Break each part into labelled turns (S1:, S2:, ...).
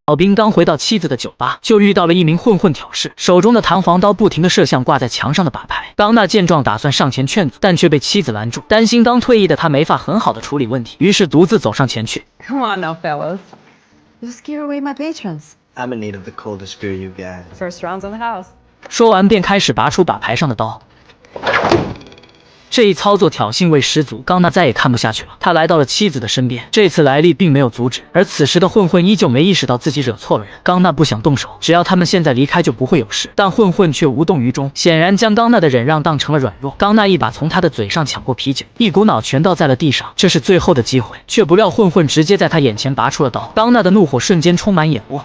S1: 老兵刚回到妻子的酒吧，就遇到了一名混混挑事，手中的弹簧刀不停地射向挂在墙上的把牌。刚娜见状，打算上前劝阻，但却被妻子拦住。担心刚退役的他没法很好的处理问题，于是独自走上前去。
S2: Come on now, fellas. You scare away my patrons.
S3: I'm in need of the coldest beer you got.
S2: First round's in the house.
S1: 说完便开始拔出把牌上的刀。这一操作挑衅味十足，刚娜再也看不下去了。他来到了妻子的身边，这次来历并没有阻止，而此时的混混依旧没意识到自己惹错了人。刚娜不想动手，只要他们现在离开就不会有事，但混混却无动于衷，显然将刚娜的忍让当成了软弱。刚娜一把从他的嘴上抢过啤酒，一股脑全倒在了地上，这是最后的机会，却不料混混直接在他眼前拔出了刀。刚娜的怒火瞬间充满眼窝。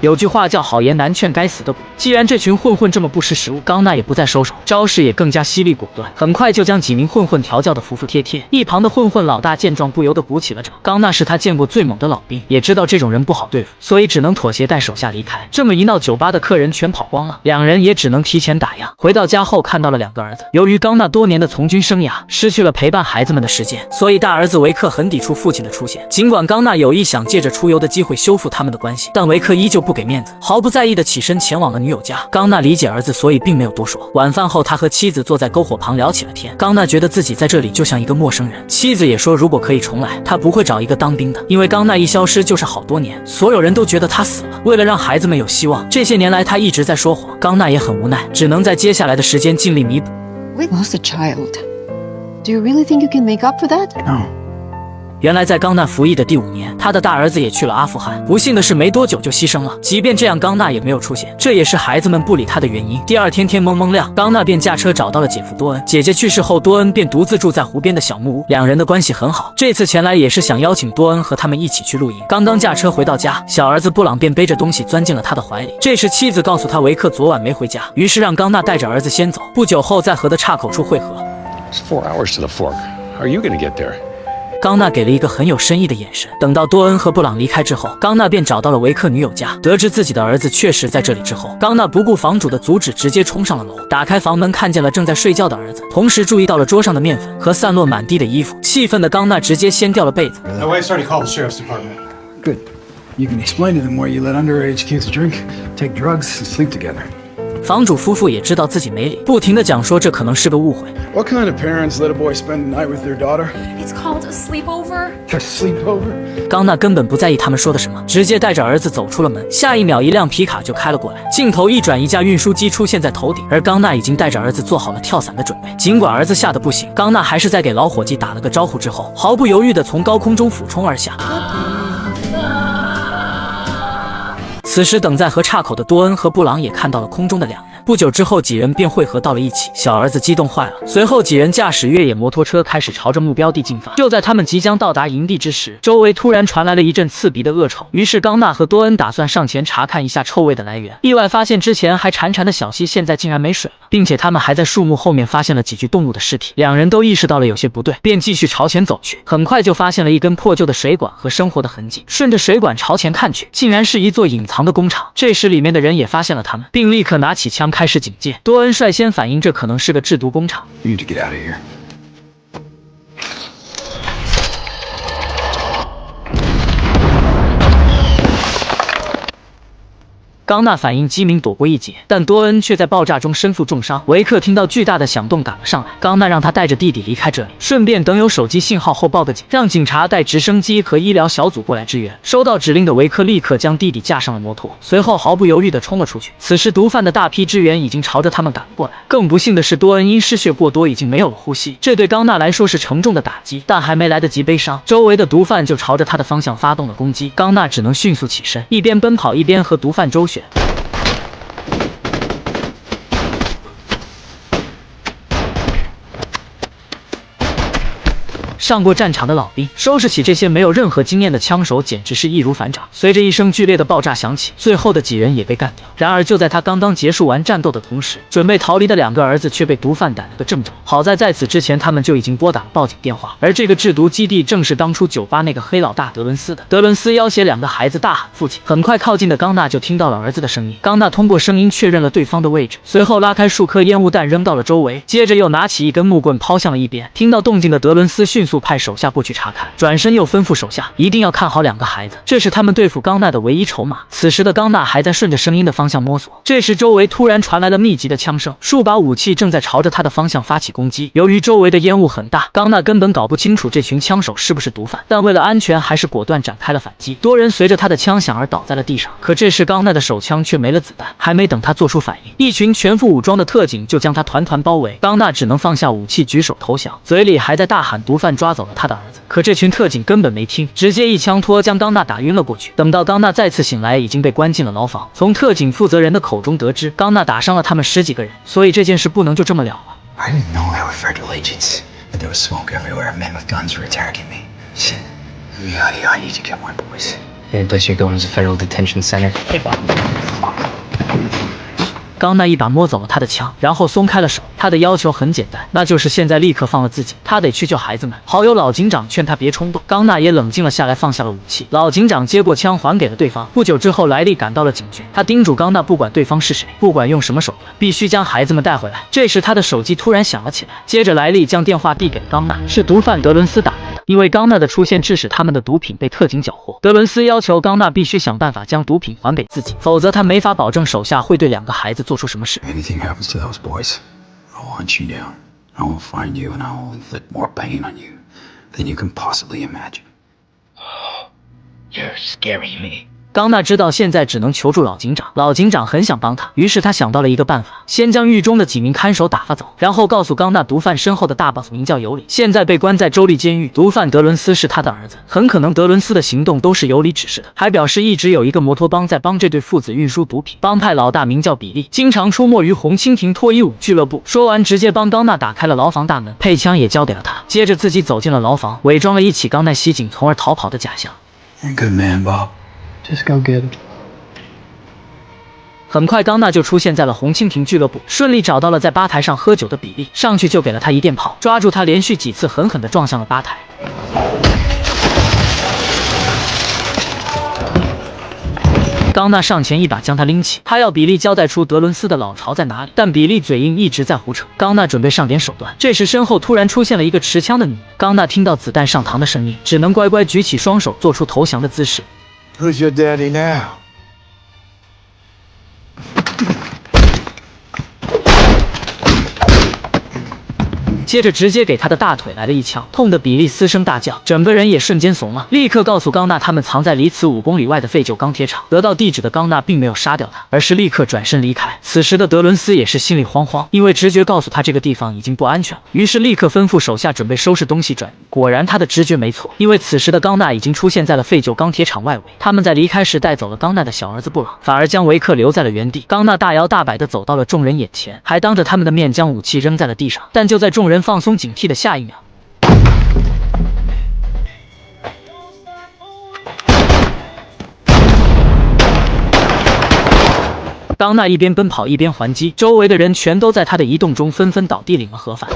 S1: 有句话叫好言难劝，该死的补。既然这群混混这么不识时务，刚娜也不再收手，招式也更加犀利果断，很快就将几名混混调教的服服帖帖。一旁的混混老大见状，不由得鼓起了掌。刚娜是他见过最猛的老兵，也知道这种人不好对付，所以只能妥协带手下离开。这么一闹，酒吧的客人全跑光了，两人也只能提前打烊。回到家后，看到了两个儿子。由于刚娜多年的从军生涯失去了陪伴孩子们的时间，所以大儿子维克很抵触父亲的出现。尽管刚娜有意想借着出游的机会修复他们的关系，但维克依旧不给面子，毫不在意的起身前往了女友家。刚娜理解儿子，所以并没有多说。晚饭后，他和妻子坐在篝火旁聊起了天。刚娜觉得自己在这里就像一个陌生人，妻子也说如果可以重来，她不会找一个当兵的，因为刚娜一消失就是好多年，所有人都觉得她死了。为了让孩子们有希望，这些年来她一直在说谎。刚娜也很无奈，只能在接下来的时间尽力弥补。
S2: We lost a child. Do you really think you can make up for that?
S3: No.
S1: 原来在刚娜服役的第5年，他的大儿子也去了阿富汗。不幸的是，没多久就牺牲了。即便这样，刚娜也没有出现，这也是孩子们不理他的原因。第二天天蒙蒙亮，刚娜便驾车找到了姐夫多恩。姐姐去世后，多恩便独自住在湖边的小木屋，两人的关系很好。这次前来也是想邀请多恩和他们一起去露营。刚刚驾车回到家，小儿子布朗便背着东西钻进了他的怀里。这时妻子告诉他维克昨晚没回家，于是让刚娜带着儿子先走。不久后，在河的岔口处汇合。
S4: It's 4 hours to the fork. How are you gonna get there?
S1: 刚娜给了一个很有深意的眼神。等到多恩和布朗离开之后，刚娜便找到了维克女友家。得知自己的儿子确实在这里之后，刚娜不顾房主的阻止，直接冲上了楼。打开房门，看见了正在睡觉的儿子，同时注意到了桌上的面粉和散落满地的衣服。气愤的刚娜直接掀掉了被子。
S5: My wife's already called the sheriff's department.
S6: Good. You can explain to them why you let underage kids drink, take drugs, and sleep together.
S1: 房主夫妇也知道自己没理，不停地讲说这可能是个误会。
S6: What kind of parents let a boy spend the night with their daughter?
S7: It's called a sleepover.
S6: A sleepover?
S1: 刚娜根本不在意他们说的什么，直接带着儿子走出了门。下一秒，一辆皮卡就开了过来，镜头一转，一架运输机出现在头顶，而刚娜已经带着儿子做好了跳伞的准备。尽管儿子吓得不行，刚娜还是在给老伙计打了个招呼之后，毫不犹豫地从高空中俯冲而下。 此时，等在河岔口的多恩和布朗也看到了空中的两人。不久之后，几人便汇合到了一起。小儿子激动坏了。随后，几人驾驶越野摩托车开始朝着目标地进发。就在他们即将到达营地之时，周围突然传来了一阵刺鼻的恶臭。于是，刚娜和多恩打算上前查看一下臭味的来源。意外发现，之前还潺潺的小溪现在竟然没水了，并且他们还在树木后面发现了几具动物的尸体。两人都意识到了有些不对，便继续朝前走去。很快就发现了一根破旧的水管和生活的痕迹。顺着水管朝前看去，竟然是一座隐藏的工厂。这时，里面的人也发现了他们，并立刻拿起枪开始警戒。多恩率先反应，这可能是个制毒工厂。
S6: You need to get out of here.
S1: 刚娜反应机灵，躲过一劫，但多恩却在爆炸中身负重伤。维克听到巨大的响动赶了上来，刚娜让他带着弟弟离开这里，顺便等有手机信号后报个警，让警察带直升机和医疗小组过来支援。收到指令的维克立刻将弟弟架上了摩托，随后毫不犹豫地冲了出去。此时毒贩的大批支援已经朝着他们赶过来。更不幸的是，多恩因失血过多已经没有了呼吸，这对刚娜来说是沉重的打击。但还没来得及悲伤，周围的毒贩就朝着他的方向发动了攻击。刚娜只能迅速起身，一边奔跑一边和毒贩周旋。上过战场的老兵，收拾起这些没有任何经验的枪手，简直是易如反掌。随着一声剧烈的爆炸响起，最后的几人也被干掉。然而就在他刚刚结束完战斗的同时，准备逃离的2个儿子却被毒贩逮了个正着。好在在此之前，他们就已经拨打了报警电话，而这个制毒基地正是当初酒吧那个黑老大德伦斯的。德伦斯要挟2个孩子大喊父亲，很快靠近的冈纳就听到了儿子的声音。冈纳通过声音确认了对方的位置，随后拉开数颗烟雾弹扔到了周围，接着又拿起一根木棍抛向了一边。听到动静的德伦斯迅速派手下过去查看，转身又吩咐手下一定要看好2个孩子，这是他们对付冈纳的唯一筹码。此时的冈纳还在顺着声音的方向摸索，这时周围突然传来了密集的枪声，数把武器正在朝着他的方向发起攻击。由于周围的烟雾很大，冈纳根本搞不清楚这群枪手是不是毒贩，但为了安全，还是果断展开了反击。多人随着他的枪响而倒在了地上，可这时冈纳的手枪却没了子弹，还没等他做出反应，一群全副武装的特警就将他团团包围。冈纳只能放下武器举手投降，嘴里还在大喊毒贩抓走了他的儿子。可这群特警根本没听，直接一枪托将冈纳打晕了过去。等到冈纳再次醒来，已经被关进了牢房。从特警负责人的口中得知，冈纳打伤了他们10几个人，所以这件事不能就这么了了。
S6: I didn't know there were federal agents, but there was smoke everywhere. Men with guns were attacking me. Shit. Yeah, I need to get my boys.
S3: The only place you're going is a federal detention center. Hey, Bob.
S1: 冈纳一把摸走了他的枪，然后松开了手。他的要求很简单，那就是现在立刻放了自己，他得去救孩子们。好友老警长劝他别冲动，冈纳也冷静了下来，放下了武器。老警长接过枪还给了对方。不久之后，莱利赶到了警局，他叮嘱冈纳，不管对方是谁，不管用什么手段，必须将孩子们带回来。这时他的手机突然响了起来，接着莱利将电话递给了冈纳，是毒贩德伦斯打来的。因为冈纳的出现，致使他们的毒品被特警缴获。德伦斯要求冈纳必须想办法将毒品还给自己，否则他没法保证手下会对2个孩子做出什么事。
S6: Anything happens to those boys, I'll hunt you down. I will find you and I will inflict more pain on you than you can possibly imagine.
S3: You're scaring me.
S1: 冈纳知道现在只能求助老警长，老警长很想帮他，于是他想到了一个办法，先将狱中的几名看守打发走，然后告诉冈纳毒贩身后的大 boss 名叫尤里，现在被关在州立监狱，毒贩德伦斯是他的儿子，很可能德伦斯的行动都是尤里指示的，还表示一直有一个摩托帮在帮这对父子运输毒品，帮派老大名叫比利，经常出没于红蜻蜓脱衣舞俱乐部。说完，直接帮冈纳打开了牢房大门，配枪也交给了他，接着自己走进了牢房，伪装了一起冈纳袭警从而逃跑的假象。
S6: You're a good man, Bob. Just go get him.
S1: 很快，冈纳就出现在了红蜻蜓俱乐部，顺利找到了在吧台上喝酒的比利，上去就给了他一电炮，抓住他连续几次狠狠地撞向了吧台。冈纳上前一把将他拎起，他要比利交代出德伦斯的老巢在哪里，但比利嘴硬一直在胡扯。冈纳准备上点手段，这时身后突然出现了一个持枪的女人。冈纳听到子弹上膛的声音，只能乖乖举起双手，做出投降的姿势。
S8: Who's your daddy now?
S1: 接着直接给他的大腿来了一枪，痛得比利嘶声大叫，整个人也瞬间怂了，立刻告诉冈纳他们藏在离此5公里外的废旧钢铁厂。得到地址的冈纳并没有杀掉他，而是立刻转身离开。此时的德伦斯也是心里慌慌，因为直觉告诉他这个地方已经不安全了，于是立刻吩咐手下准备收拾东西转移。果然他的直觉没错，因为此时的冈纳已经出现在了废旧钢铁厂外围。他们在离开时带走了冈纳的小儿子布朗，反而将维克留在了原地。冈纳大摇大摆地走到了众人眼前，还当着他们的面将武器扔在了地上。但就在众人放松警惕的下一秒，冈纳一边奔跑一边还击，周围的人全都在他的移动中纷纷倒地领了盒饭。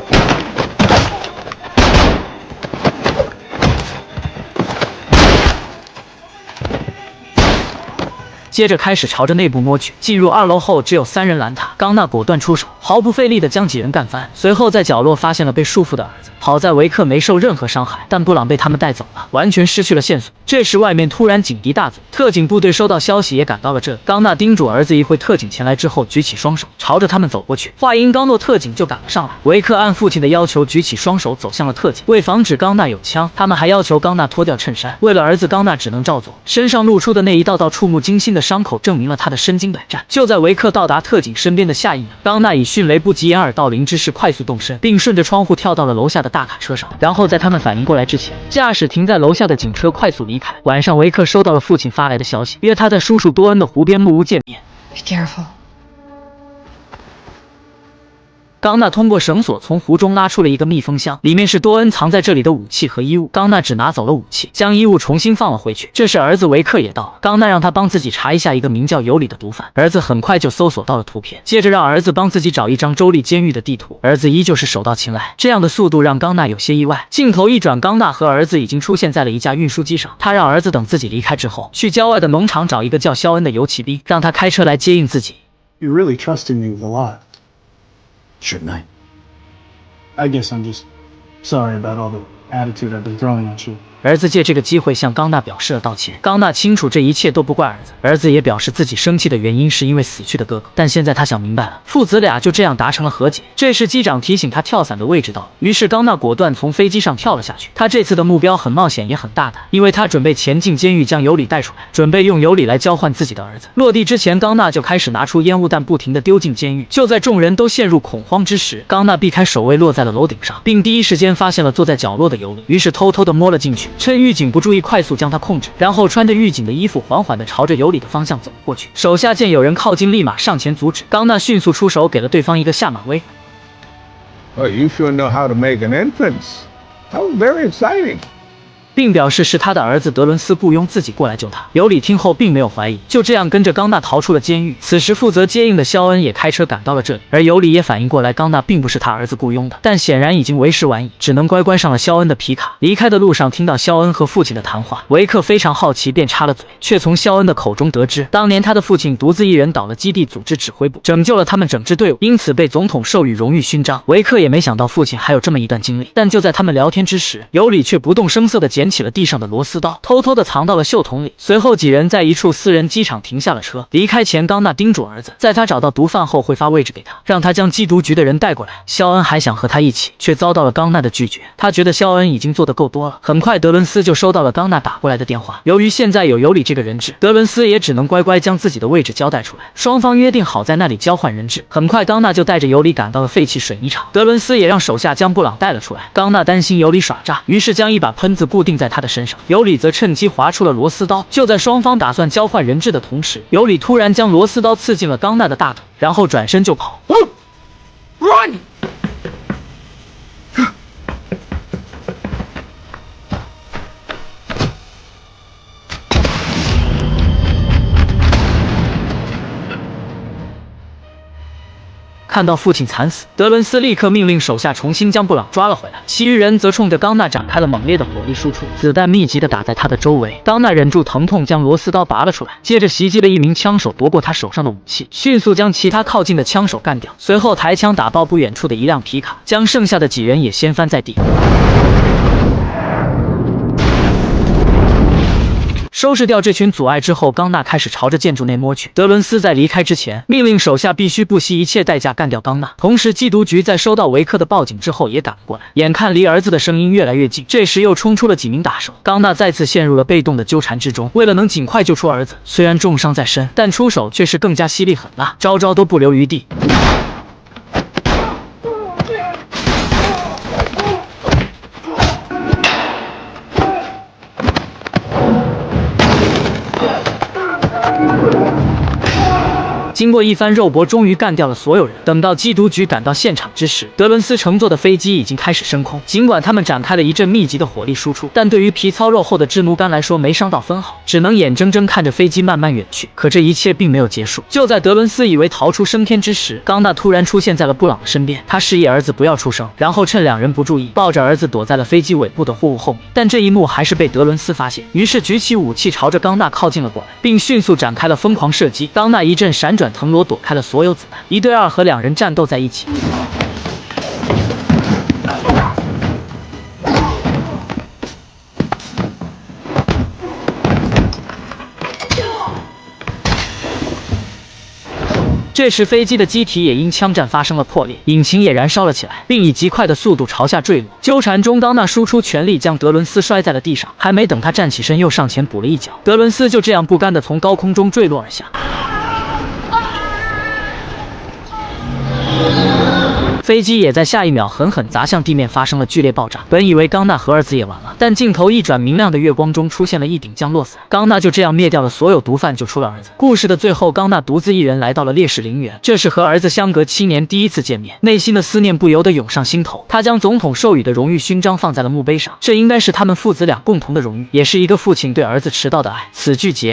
S1: 接着开始朝着内部摸去。进入2楼后，只有3人拦他，冈纳果断出手，毫不费力地将几人干翻。随后在角落发现了被束缚的儿子，好在维克没受任何伤害，但布朗被他们带走了，完全失去了线索。这时外面突然警笛大作，特警部队收到消息也赶到了这里。冈纳叮嘱儿子，一会特警前来之后，举起双手朝着他们走过去。话音刚落，特警就赶了上来。维克按父亲的要求举起双手走向了特警，为防止冈纳有枪，他们还要求冈纳脱掉衬衫。为了儿子，冈纳只能照做。身上露出的那一道道触目惊心的伤口证明了他的身经百战。就在维克到达特警身边的下一秒，冈纳以迅雷不及掩耳盗铃之势快速动身，并顺着窗户跳到了楼下的大卡车上。然后在他们反应过来之前，驾驶停在楼下的警车快速离开。晚上，维克收到了父亲发来的消息，约他在叔叔多恩的湖边木屋见面。
S2: Be careful.
S1: 冈纳通过绳索从湖中拉出了一个密封箱，里面是多恩藏在这里的武器和衣物。冈纳只拿走了武器，将衣物重新放了回去。这时儿子维克也到了，冈纳让他帮自己查一下一个名叫尤里的毒贩。儿子很快就搜索到了图片，接着让儿子帮自己找一张州立监狱的地图。儿子依旧是手到擒来，这样的速度让冈纳有些意外。镜头一转，冈纳和儿子已经出现在了一架运输机上。他让儿子等自己离开之后，去郊外的农场找一个叫肖恩的游骑兵，让他开车来接应自己。
S5: You really trusted me with a lot.
S6: Shouldn't I?
S5: I guess I'm just sorry about all the attitude I've been throwing at you.
S1: 儿子借这个机会向冈纳表示了道歉。冈纳清楚这一切都不怪儿子，儿子也表示自己生气的原因是因为死去的哥哥。但现在他想明白了，父子俩就这样达成了和解。这时机长提醒他跳伞的位置到了，于是冈纳果断从飞机上跳了下去。他这次的目标很冒险也很大胆，因为他准备前进监狱将尤里带出来，准备用尤里来交换自己的儿子。落地之前，冈纳就开始拿出烟雾弹，不停地丢进监狱。就在众人都陷入恐慌之时，冈纳避开守卫，落在了楼顶上，并第一时间发现了坐在角落的尤里，于是偷偷地摸了进去，趁狱警不注意，快速将他控制，然后穿着狱警的衣服，缓缓地朝着尤里的方向走过去。手下见有人靠近，立马上前阻止。冈纳迅速出手，给了对方一个下马威。
S8: Oh, you sure know how to make an entrance. That was very exciting.
S1: 并表示是他的儿子德伦斯雇佣自己过来救他。尤里听后并没有怀疑，就这样跟着冈纳逃出了监狱。此时负责接应的肖恩也开车赶到了这里，而尤里也反应过来冈纳并不是他儿子雇佣的，但显然已经为时晚矣，只能乖乖上了肖恩的皮卡。离开的路上听到肖恩和父亲的谈话，维克非常好奇，便插了嘴，却从肖恩的口中得知，当年他的父亲独自一人倒了基地组织指挥部，拯救了他们整支队伍，因此被总统授予荣誉勋章。维克也没想到父亲还有这么一段经历，但就在他们聊天之时，尤里却不动声色地捡起了地上的螺丝刀，偷偷地藏到了袖筒里。随后几人在一处私人机场停下了车。离开前，冈纳叮嘱儿子，在他找到毒贩后会发位置给他，让他将缉毒局的人带过来。肖恩还想和他一起，却遭到了冈纳的拒绝。他觉得肖恩已经做得够多了。很快，德伦斯就收到了冈纳打过来的电话。由于现在有尤里这个人质，德伦斯也只能乖乖将自己的位置交代出来。双方约定好在那里交换人质。很快，冈纳就带着尤里赶到了废弃水泥厂。德伦斯也让手下将布朗带了出来。冈纳担心尤里耍诈，于是将一把喷子固定在他的身上。尤里则趁机划出了螺丝刀。就在双方打算交换人质的同时，尤里突然将螺丝刀刺进了冈纳的大腿，然后转身就跑。Run！看到父亲惨死，德伦斯立刻命令手下重新将布朗抓了回来，其余人则冲着冈纳展开了猛烈的火力输出，子弹密集地打在他的周围。冈纳忍住疼痛，将螺丝刀拔了出来，接着袭击了一名枪手，夺过他手上的武器，迅速将其他靠近的枪手干掉。随后抬枪打爆不远处的一辆皮卡，将剩下的几人也掀翻在地。收拾掉这群阻碍之后，冈纳开始朝着建筑内摸去。德伦斯在离开之前，命令手下必须不惜一切代价干掉冈纳。同时，缉毒局在收到维克的报警之后也赶了过来。眼看离儿子的声音越来越近，这时又冲出了几名打手。冈纳再次陷入了被动的纠缠之中。为了能尽快救出儿子，虽然重伤在身，但出手却是更加犀利狠辣，招招都不留余地。经过一番肉搏，终于干掉了所有人。等到缉毒局赶到现场之时，德伦斯乘坐的飞机已经开始升空。尽管他们展开了一阵密集的火力输出，但对于皮糙肉厚的制奴干来说没伤到分毫，只能眼睁睁看着飞机慢慢远去。可这一切并没有结束。就在德伦斯以为逃出升天之时，冈纳突然出现在了布朗身边，他示意儿子不要出声，然后趁两人不注意，抱着儿子躲在了飞机尾部的货物后面。但这一幕还是被德伦斯发现，于是举起武器朝着冈纳靠近了过来，并迅速展开了疯狂射击。冈纳一阵闪转腾挪，躲开了所有子弹，1对2和两人战斗在一起。这时，飞机的机体也因枪战发生了破裂，引擎也燃烧了起来，并以极快的速度朝下坠落。纠缠中，冈纳输出全力将德伦斯摔在了地上，还没等他站起身，又上前补了一脚。德伦斯就这样不甘地从高空中坠落而下。飞机也在下一秒狠狠砸向地面，发生了剧烈爆炸。本以为刚娜和儿子也完了，但镜头一转，明亮的月光中出现了一顶降落伞。刚娜就这样灭掉了所有毒贩，救出了儿子。故事的最后，刚娜独自一人来到了烈士陵园，这是和儿子相隔7年第一次见面，内心的思念不由得涌上心头。他将总统授予的荣誉勋章放在了墓碑上，这应该是他们父子俩共同的荣誉，也是一个父亲对儿子迟到的爱。此剧结。